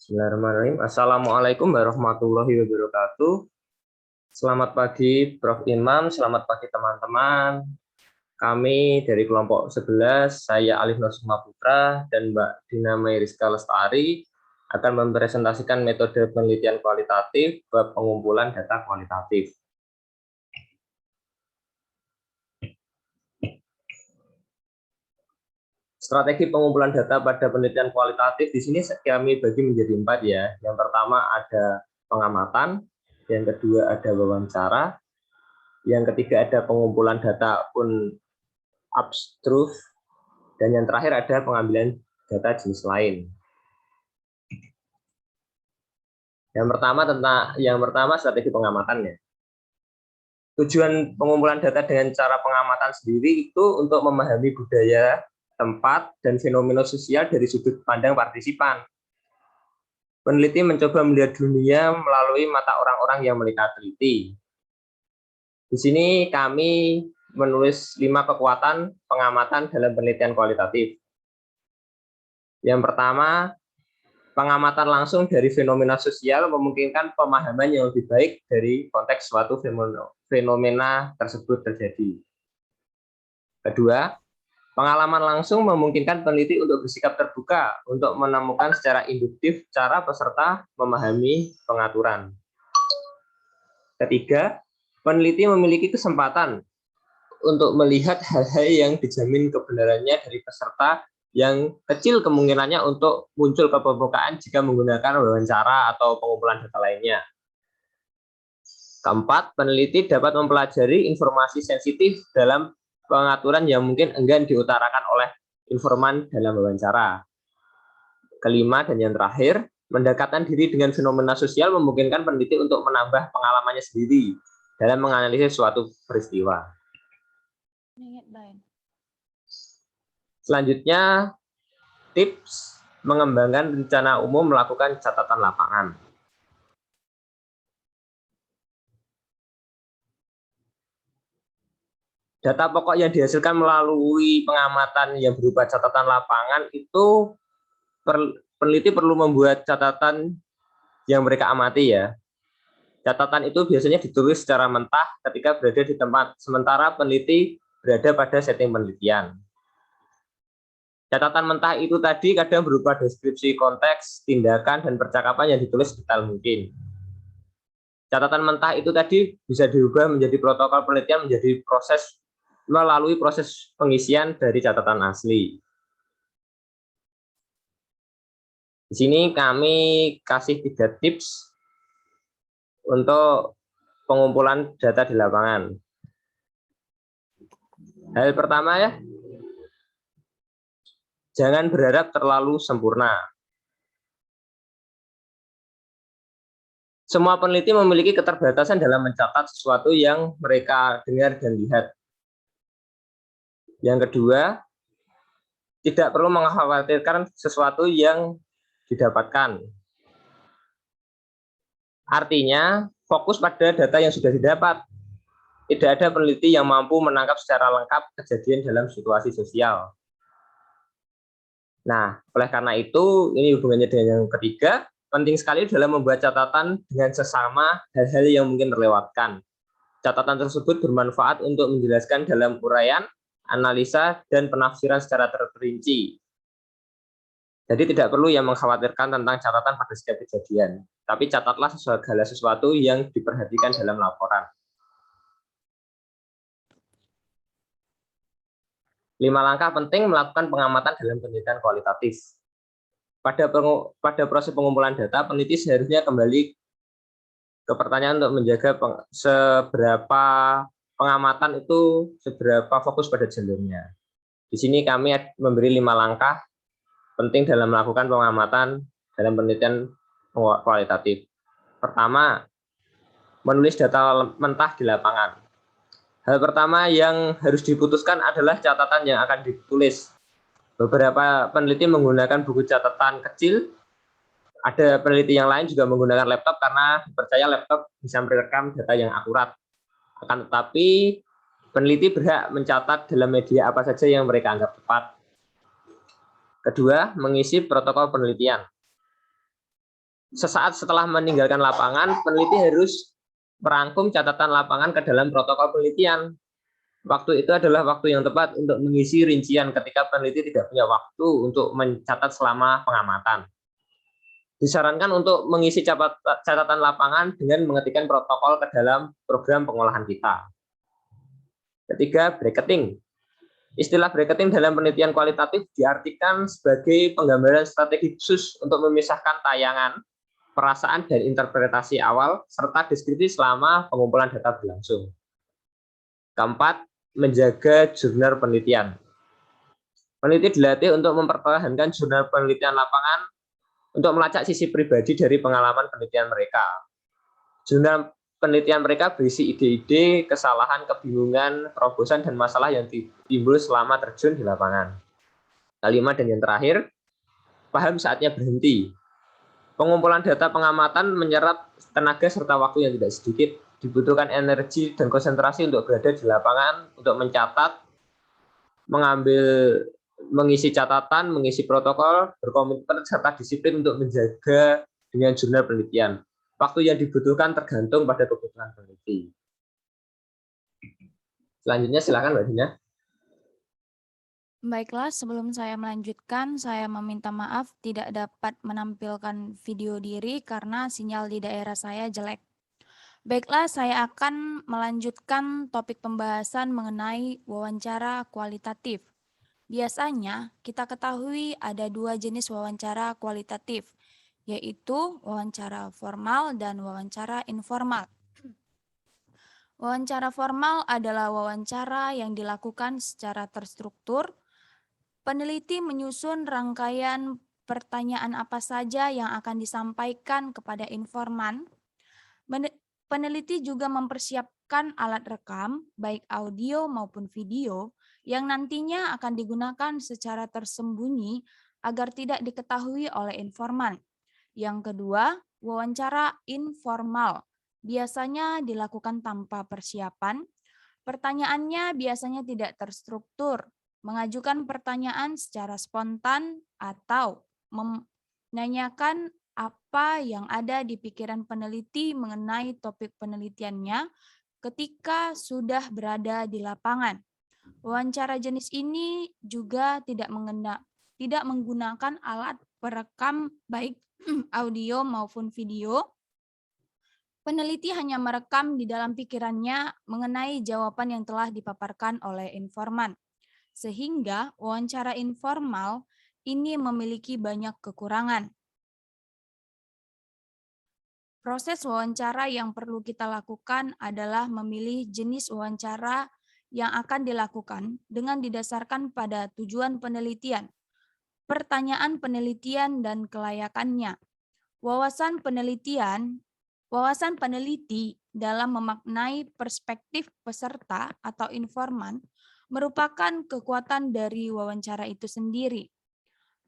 Bismillahirrahmanirrahim. Assalamualaikum warahmatullahi wabarakatuh. Selamat pagi Prof. Imam, selamat pagi teman-teman. Kami dari kelompok 11, saya Alif Nur Sukma Putra dan Mbak Dina Rizka Lestari akan mempresentasikan metode penelitian kualitatif bab pengumpulan data kualitatif. Strategi pengumpulan data pada penelitian kualitatif di sini kami bagi menjadi 4 ya. Yang pertama ada pengamatan, yang kedua ada wawancara, yang ketiga ada pengumpulan data unobserved, dan yang terakhir ada pengambilan data jenis lain. Yang pertama strategi pengamatannya. Tujuan pengumpulan data dengan cara pengamatan sendiri itu untuk memahami budaya, tempat, dan fenomena sosial dari sudut pandang partisipan. Peneliti mencoba melihat dunia melalui mata orang-orang yang mereka teliti. Di sini kami menulis 5 kekuatan pengamatan dalam penelitian kualitatif. Yang pertama, pengamatan langsung dari fenomena sosial memungkinkan pemahaman yang lebih baik dari konteks suatu fenomena tersebut terjadi. Kedua, pengalaman langsung memungkinkan peneliti untuk bersikap terbuka untuk menemukan secara induktif cara peserta memahami pengaturan. Ketiga, peneliti memiliki kesempatan untuk melihat hal-hal yang dijamin kebenarannya dari peserta yang kecil kemungkinannya untuk muncul ke permukaan jika menggunakan wawancara atau pengumpulan data lainnya. Keempat, peneliti dapat mempelajari informasi sensitif dalam pengaturan yang mungkin enggan diutarakan oleh informan dalam wawancara. Kelima dan yang terakhir, mendekatkan diri dengan fenomena sosial memungkinkan peneliti untuk menambah pengalamannya sendiri dalam menganalisis suatu peristiwa. Selanjutnya, tips mengembangkan rencana umum melakukan catatan lapangan. Data pokok yang dihasilkan melalui pengamatan yang berupa catatan lapangan itu peneliti perlu membuat catatan yang mereka amati ya. Catatan itu biasanya ditulis secara mentah ketika berada di tempat, sementara peneliti berada pada setting penelitian. Catatan mentah itu tadi kadang berupa deskripsi konteks, tindakan, dan percakapan yang ditulis detail mungkin. Catatan mentah itu tadi bisa diubah menjadi protokol penelitian melalui proses pengisian dari catatan asli. Di sini kami kasih 3 tips untuk pengumpulan data di lapangan. Hal pertama ya, jangan berharap terlalu sempurna. Semua peneliti memiliki keterbatasan dalam mencatat sesuatu yang mereka dengar dan lihat. Yang kedua, tidak perlu mengkhawatirkan sesuatu yang didapatkan. Artinya, fokus pada data yang sudah didapat. Tidak ada peneliti yang mampu menangkap secara lengkap kejadian dalam situasi sosial. Nah, oleh karena itu, ini hubungannya dengan yang ketiga, penting sekali dalam membuat catatan dengan sesama hal-hal yang mungkin terlewatkan. Catatan tersebut bermanfaat untuk menjelaskan dalam uraian, analisa, dan penafsiran secara terperinci. Jadi tidak perlu yang mengkhawatirkan tentang catatan pada setiap kejadian, tapi catatlah segala sesuatu yang diperhatikan dalam laporan. 5 langkah penting melakukan pengamatan dalam penelitian kualitatif. Pada proses pengumpulan data, peneliti seharusnya kembali ke pertanyaan untuk menjaga seberapa pengamatan itu seberapa fokus pada jalurnya. Di sini kami memberi 5 langkah penting dalam melakukan pengamatan dalam penelitian kualitatif. Pertama, menulis data mentah di lapangan. Hal pertama yang harus diputuskan adalah catatan yang akan ditulis. Beberapa peneliti menggunakan buku catatan kecil. Ada peneliti yang lain juga menggunakan laptop karena percaya laptop bisa merekam data yang akurat. Akan tetapi, peneliti berhak mencatat dalam media apa saja yang mereka anggap tepat. Kedua, mengisi protokol penelitian. sesaat setelah meninggalkan lapangan, peneliti harus merangkum catatan lapangan ke dalam protokol penelitian. Waktu itu adalah waktu yang tepat untuk mengisi rincian ketika peneliti tidak punya waktu untuk mencatat selama pengamatan. Disarankan untuk mengisi catatan lapangan dengan mengetikkan protokol ke dalam program pengolahan kita. Ketiga, bracketing. Istilah bracketing dalam penelitian kualitatif diartikan sebagai penggambaran strategi khusus untuk memisahkan tayangan, perasaan, dan interpretasi awal, serta deskripsi selama pengumpulan data berlangsung. Keempat, menjaga jurnal penelitian. Peneliti dilatih untuk mempertahankan jurnal penelitian lapangan untuk melacak sisi pribadi dari pengalaman penelitian mereka. Jurnal penelitian mereka berisi ide-ide, kesalahan, kebingungan, terobosan, dan masalah yang timbul selama terjun di lapangan. Kelima dan yang terakhir, paham saatnya berhenti. Pengumpulan data pengamatan menyerap tenaga serta waktu yang tidak sedikit. Dibutuhkan energi dan konsentrasi untuk berada di lapangan, untuk mencatat, mengisi catatan, mengisi protokol, berkomitmen serta disiplin untuk menjaga dengan jurnal penelitian. Waktu yang dibutuhkan tergantung pada kebutuhan peneliti. Selanjutnya silakan Mbak Dina. Baiklah, sebelum saya melanjutkan, saya meminta maaf tidak dapat menampilkan video diri karena sinyal di daerah saya jelek. Baiklah, saya akan melanjutkan topik pembahasan mengenai wawancara kualitatif. Biasanya, kita ketahui ada dua jenis wawancara kualitatif, yaitu wawancara formal dan wawancara informal. Wawancara formal adalah wawancara yang dilakukan secara terstruktur. Peneliti menyusun rangkaian pertanyaan apa saja yang akan disampaikan kepada informan. Peneliti juga mempersiapkan alat rekam, baik audio maupun video, yang nantinya akan digunakan secara tersembunyi agar tidak diketahui oleh informan. Yang kedua, wawancara informal. Biasanya dilakukan tanpa persiapan. Pertanyaannya biasanya tidak terstruktur, mengajukan pertanyaan secara spontan atau menanyakan apa yang ada di pikiran peneliti mengenai topik penelitiannya ketika sudah berada di lapangan. Wawancara jenis ini juga tidak menggunakan alat perekam baik audio maupun video. Peneliti hanya merekam di dalam pikirannya mengenai jawaban yang telah dipaparkan oleh informan. Sehingga wawancara informal ini memiliki banyak kekurangan. Proses wawancara yang perlu kita lakukan adalah memilih jenis wawancara yang akan dilakukan dengan didasarkan pada tujuan penelitian, pertanyaan penelitian dan kelayakannya. Wawasan peneliti dalam memaknai perspektif peserta atau informan merupakan kekuatan dari wawancara itu sendiri.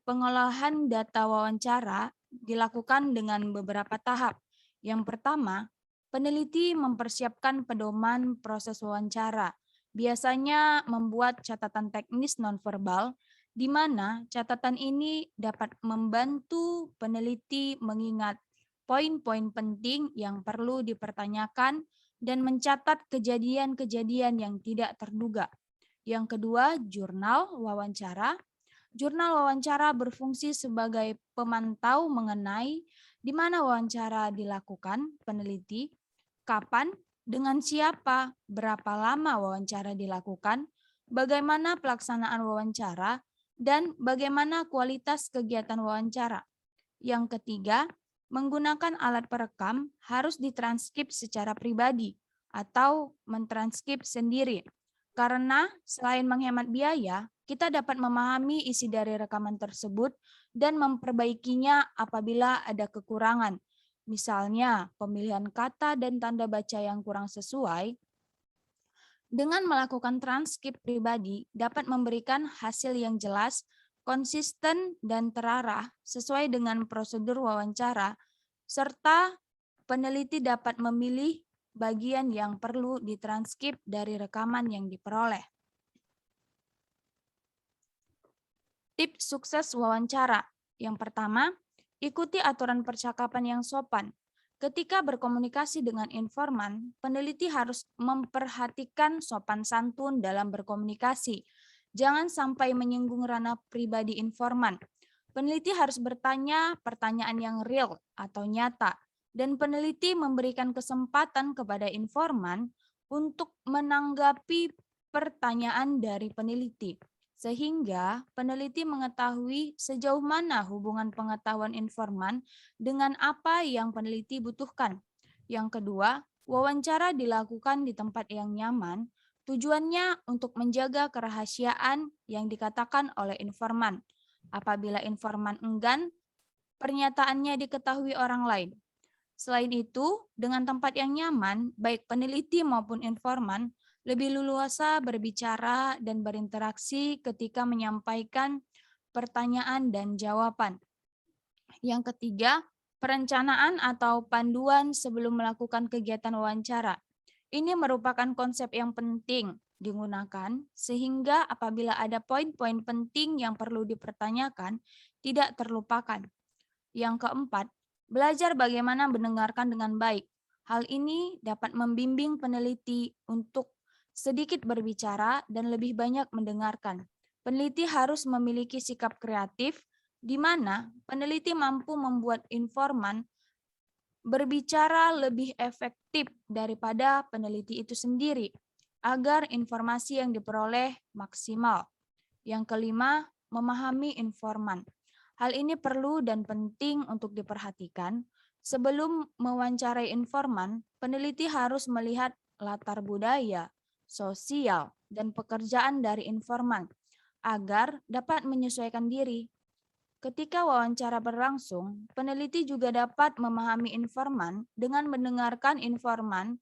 Pengolahan data wawancara dilakukan dengan beberapa tahap. Yang pertama, peneliti mempersiapkan pedoman proses wawancara. Biasanya membuat catatan teknis nonverbal, di mana catatan ini dapat membantu peneliti mengingat poin-poin penting yang perlu dipertanyakan dan mencatat kejadian-kejadian yang tidak terduga. Yang kedua, jurnal wawancara. Jurnal wawancara berfungsi sebagai pemantau mengenai di mana wawancara dilakukan peneliti, kapan, dengan siapa, berapa lama wawancara dilakukan, bagaimana pelaksanaan wawancara, dan bagaimana kualitas kegiatan wawancara. Yang ketiga, menggunakan alat perekam harus ditranskrip secara pribadi atau mentranskrip sendiri. Karena selain menghemat biaya, kita dapat memahami isi dari rekaman tersebut dan memperbaikinya apabila ada kekurangan. Misalnya, pemilihan kata dan tanda baca yang kurang sesuai. Dengan melakukan transkrip pribadi dapat memberikan hasil yang jelas, konsisten, dan terarah sesuai dengan prosedur wawancara, serta peneliti dapat memilih bagian yang perlu ditranskrip dari rekaman yang diperoleh. Tips sukses wawancara. Yang pertama, Ikuti aturan percakapan yang sopan. Ketika berkomunikasi dengan informan, peneliti harus memperhatikan sopan santun dalam berkomunikasi. Jangan sampai menyinggung ranah pribadi informan. Peneliti harus bertanya pertanyaan yang real atau nyata, dan peneliti memberikan kesempatan kepada informan untuk menanggapi pertanyaan dari peneliti, sehingga peneliti mengetahui sejauh mana hubungan pengetahuan informan dengan apa yang peneliti butuhkan. Yang kedua, wawancara dilakukan di tempat yang nyaman, tujuannya untuk menjaga kerahasiaan yang dikatakan oleh informan. Apabila informan enggan, pernyataannya diketahui orang lain. Selain itu, dengan tempat yang nyaman, baik peneliti maupun informan lebih leluasa berbicara dan berinteraksi ketika menyampaikan pertanyaan dan jawaban. Yang ketiga, perencanaan atau panduan sebelum melakukan kegiatan wawancara. Ini merupakan konsep yang penting digunakan sehingga apabila ada poin-poin penting yang perlu dipertanyakan, tidak terlupakan. Yang keempat, belajar bagaimana mendengarkan dengan baik. Hal ini dapat membimbing peneliti untuk sedikit berbicara dan lebih banyak mendengarkan. Peneliti harus memiliki sikap kreatif di mana peneliti mampu membuat informan berbicara lebih efektif daripada peneliti itu sendiri agar informasi yang diperoleh maksimal. Yang kelima, memahami informan. Hal ini perlu dan penting untuk diperhatikan. Sebelum mewawancarai informan, peneliti harus melihat latar budaya, sosial, dan pekerjaan dari informan agar dapat menyesuaikan diri. Ketika wawancara berlangsung, peneliti juga dapat memahami informan dengan mendengarkan informan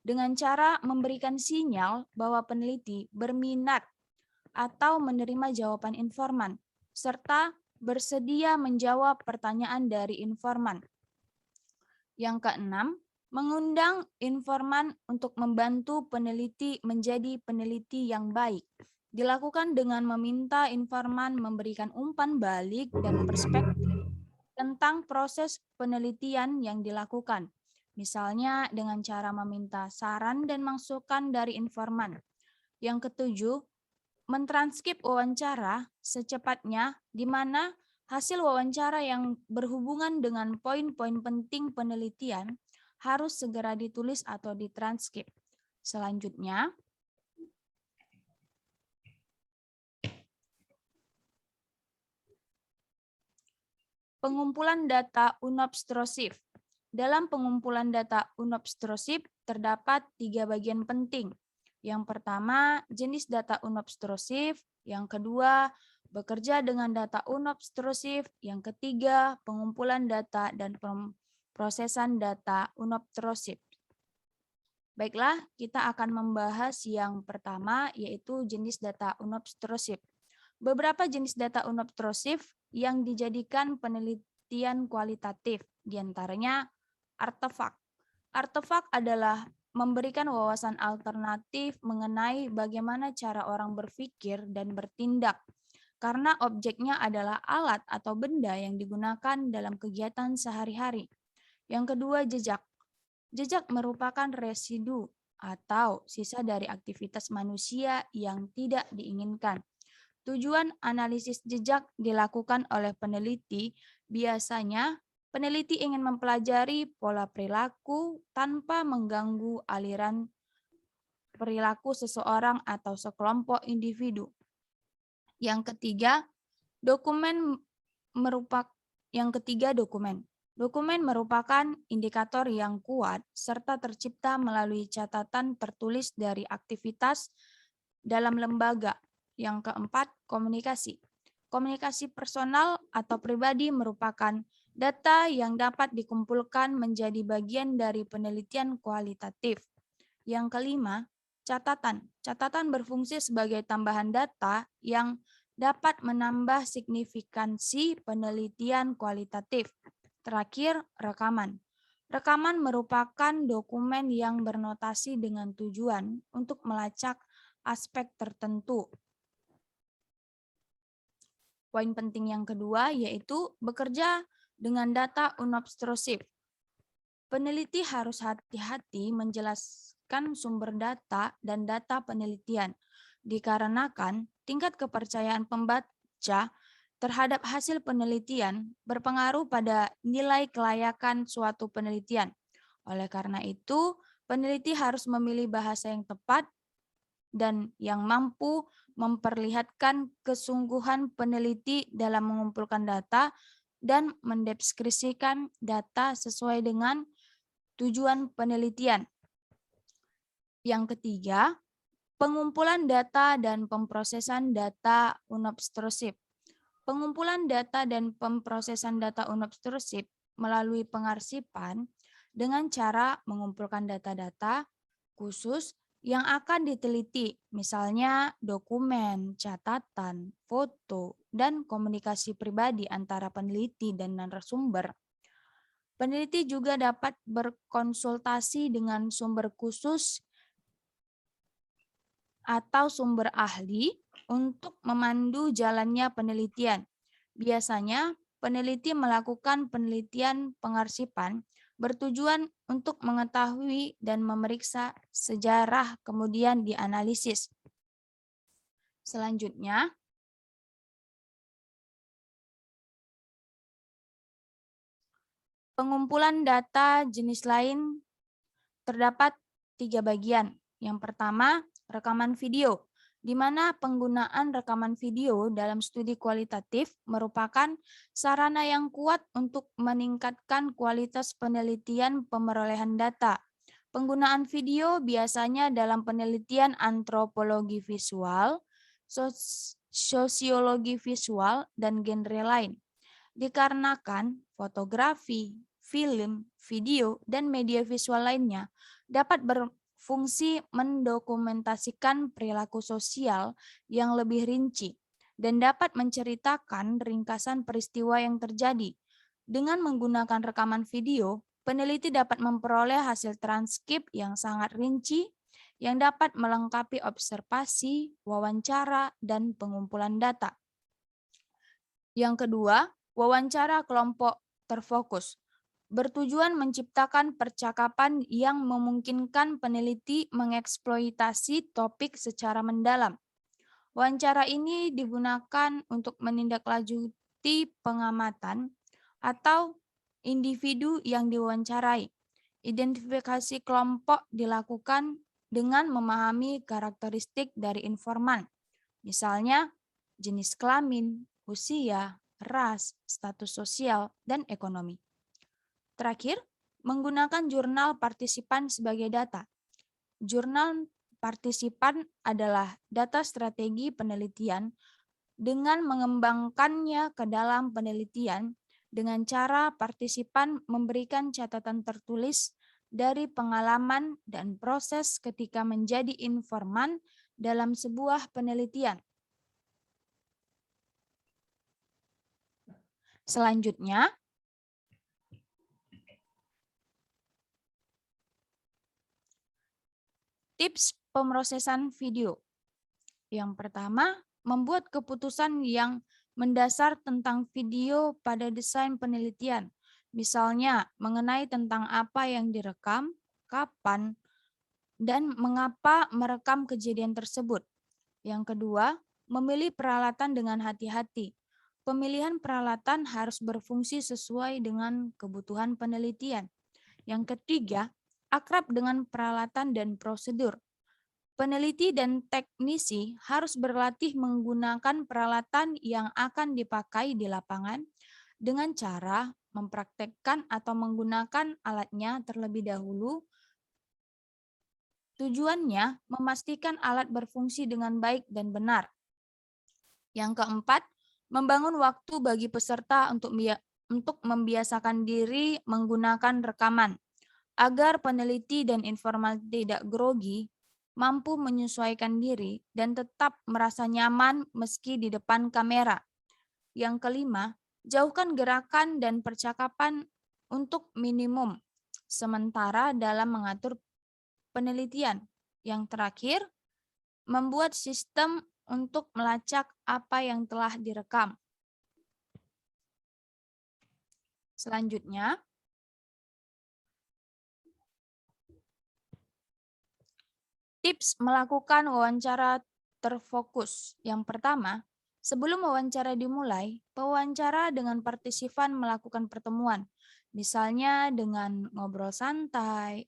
dengan cara memberikan sinyal bahwa peneliti berminat atau menerima jawaban informan, serta bersedia menjawab pertanyaan dari informan. Yang keenam, mengundang informan untuk membantu peneliti menjadi peneliti yang baik. Dilakukan dengan meminta informan memberikan umpan balik dan perspektif tentang proses penelitian yang dilakukan. Misalnya dengan cara meminta saran dan masukan dari informan. Yang ketujuh, mentranskrip wawancara secepatnya di mana hasil wawancara yang berhubungan dengan poin-poin penting penelitian harus segera ditulis atau ditranskrip. Selanjutnya, pengumpulan data unobstrusif. Dalam pengumpulan data unobstrusif terdapat 3 bagian penting. Yang pertama, jenis data unobstrusif. Yang kedua, bekerja dengan data unobstrusif. Yang ketiga, pengumpulan data dan pemrosesan data unobstrusif. Baiklah, kita akan membahas yang pertama, yaitu jenis data unobstrusif. Beberapa jenis data unobstrusif yang dijadikan penelitian kualitatif, diantaranya artefak. Artefak adalah memberikan wawasan alternatif mengenai bagaimana cara orang berpikir dan bertindak, karena objeknya adalah alat atau benda yang digunakan dalam kegiatan sehari-hari. Yang kedua, jejak. Jejak merupakan residu atau sisa dari aktivitas manusia yang tidak diinginkan. Tujuan analisis jejak dilakukan oleh peneliti. Biasanya, peneliti ingin mempelajari pola perilaku tanpa mengganggu aliran perilaku seseorang atau sekelompok individu. Yang ketiga, dokumen. Dokumen merupakan indikator yang kuat serta tercipta melalui catatan tertulis dari aktivitas dalam lembaga. Yang keempat, komunikasi. Komunikasi personal atau pribadi merupakan data yang dapat dikumpulkan menjadi bagian dari penelitian kualitatif. Yang kelima, catatan. Catatan berfungsi sebagai tambahan data yang dapat menambah signifikansi penelitian kualitatif. Terakhir, rekaman. Rekaman merupakan dokumen yang bernotasi dengan tujuan untuk melacak aspek tertentu. Poin penting yang kedua yaitu bekerja dengan data unobstrusif. Peneliti harus hati-hati menjelaskan sumber data dan data penelitian, dikarenakan tingkat kepercayaan pembaca terhadap hasil penelitian berpengaruh pada nilai kelayakan suatu penelitian. Oleh karena itu, peneliti harus memilih bahasa yang tepat dan yang mampu memperlihatkan kesungguhan peneliti dalam mengumpulkan data dan mendeskripsikan data sesuai dengan tujuan penelitian. Yang ketiga, pengumpulan data dan pemrosesan data unobstrusif. Pengumpulan data dan pemrosesan data unobstrusif melalui pengarsipan dengan cara mengumpulkan data-data khusus yang akan diteliti, misalnya dokumen, catatan, foto, dan komunikasi pribadi antara peneliti dan narasumber. Peneliti juga dapat berkonsultasi dengan sumber khusus atau sumber ahli untuk memandu jalannya penelitian. Biasanya, peneliti melakukan penelitian pengarsipan bertujuan untuk mengetahui dan memeriksa sejarah kemudian dianalisis. Selanjutnya, pengumpulan data jenis lain terdapat 3 bagian. Yang pertama, rekaman video, di mana penggunaan rekaman video dalam studi kualitatif merupakan sarana yang kuat untuk meningkatkan kualitas penelitian pemerolehan data. Penggunaan video biasanya dalam penelitian antropologi visual, sosiologi visual, dan genre lain. Dikarenakan fotografi, film, video, dan media visual lainnya dapat berfungsi mendokumentasikan perilaku sosial yang lebih rinci dan dapat menceritakan ringkasan peristiwa yang terjadi. Dengan menggunakan rekaman video, peneliti dapat memperoleh hasil transkrip yang sangat rinci yang dapat melengkapi observasi, wawancara, dan pengumpulan data. Yang kedua, wawancara kelompok terfokus bertujuan menciptakan percakapan yang memungkinkan peneliti mengeksploitasi topik secara mendalam. Wawancara ini digunakan untuk menindaklanjuti pengamatan atau individu yang diwawancarai. Identifikasi kelompok dilakukan dengan memahami karakteristik dari informan, misalnya jenis kelamin, usia, ras, status sosial, dan ekonomi. Terakhir, menggunakan jurnal partisipan sebagai data. Jurnal partisipan adalah data strategi penelitian dengan mengembangkannya ke dalam penelitian dengan cara partisipan memberikan catatan tertulis dari pengalaman dan proses ketika menjadi informan dalam sebuah penelitian. Selanjutnya, tips pemrosesan video. Yang pertama, membuat keputusan yang mendasar tentang video pada desain penelitian. Misalnya, mengenai tentang apa yang direkam, kapan, dan mengapa merekam kejadian tersebut. Yang kedua, memilih peralatan dengan hati-hati. Pemilihan peralatan harus berfungsi sesuai dengan kebutuhan penelitian. Yang ketiga, akrab dengan peralatan dan prosedur. Peneliti dan teknisi harus berlatih menggunakan peralatan yang akan dipakai di lapangan dengan cara mempraktekkan atau menggunakan alatnya terlebih dahulu. Tujuannya memastikan alat berfungsi dengan baik dan benar. Yang keempat, membangun waktu bagi peserta untuk membiasakan diri menggunakan rekaman, agar peneliti dan informan tidak grogi, mampu menyesuaikan diri, dan tetap merasa nyaman meski di depan kamera. Yang kelima, jauhkan gerakan dan percakapan untuk minimum, sementara dalam mengatur penelitian. Yang terakhir, membuat sistem untuk melacak apa yang telah direkam. Selanjutnya, tips melakukan wawancara terfokus. Yang pertama, sebelum wawancara dimulai, pewawancara dengan partisipan melakukan pertemuan. Misalnya dengan ngobrol santai,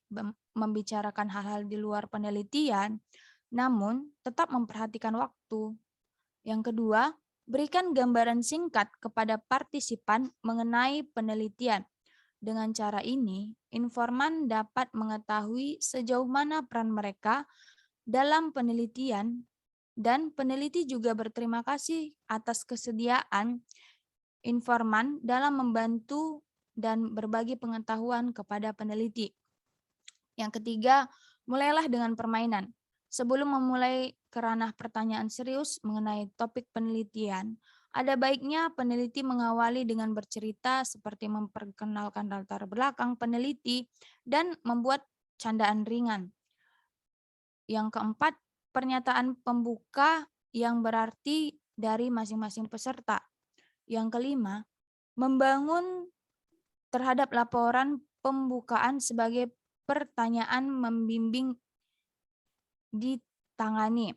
membicarakan hal-hal di luar penelitian, namun tetap memperhatikan waktu. Yang kedua, berikan gambaran singkat kepada partisipan mengenai penelitian. Dengan cara ini, informan dapat mengetahui sejauh mana peran mereka dalam penelitian, dan peneliti juga berterima kasih atas kesediaan informan dalam membantu dan berbagi pengetahuan kepada peneliti. Yang ketiga, mulailah dengan permainan. Sebelum memulai ke ranah pertanyaan serius mengenai topik penelitian, ada baiknya peneliti mengawali dengan bercerita seperti memperkenalkan latar belakang peneliti dan membuat candaan ringan. Yang keempat, pernyataan pembuka yang berarti dari masing-masing peserta. Yang kelima, membangun terhadap laporan pembukaan sebagai pertanyaan membimbing ditangani.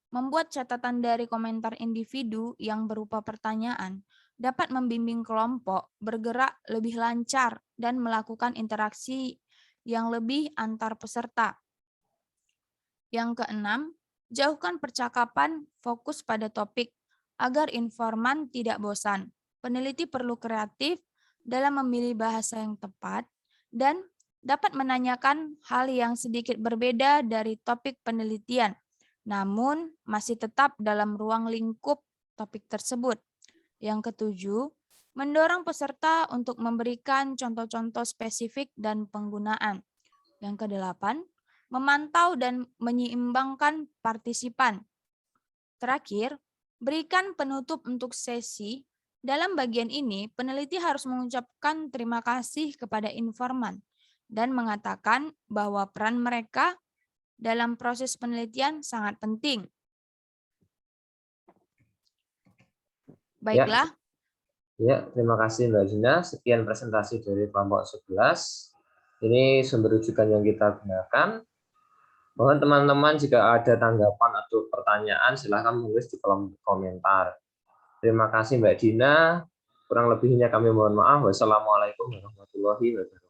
Membuat catatan dari komentar individu yang berupa pertanyaan dapat membimbing kelompok bergerak lebih lancar dan melakukan interaksi yang lebih antar peserta. Yang keenam, jauhkan percakapan fokus pada topik agar informan tidak bosan. Peneliti perlu kreatif dalam memilih bahasa yang tepat dan dapat menanyakan hal yang sedikit berbeda dari topik penelitian, namun masih tetap dalam ruang lingkup topik tersebut. Yang ketujuh, mendorong peserta untuk memberikan contoh-contoh spesifik dan penggunaan. Yang kedelapan, memantau dan menyeimbangkan partisipan. Terakhir, berikan penutup untuk sesi. Dalam bagian ini, peneliti harus mengucapkan terima kasih kepada informan dan mengatakan bahwa peran mereka dalam proses penelitian sangat penting. Baiklah. Ya, terima kasih Mbak Dina. Sekian presentasi dari kelompok 11. Ini sumber rujukan yang kita gunakan. Mohon teman-teman jika ada tanggapan atau pertanyaan silahkan menulis di kolom komentar. Terima kasih Mbak Dina. Kurang lebihnya kami mohon maaf. Wassalamualaikum warahmatullahi wabarakatuh.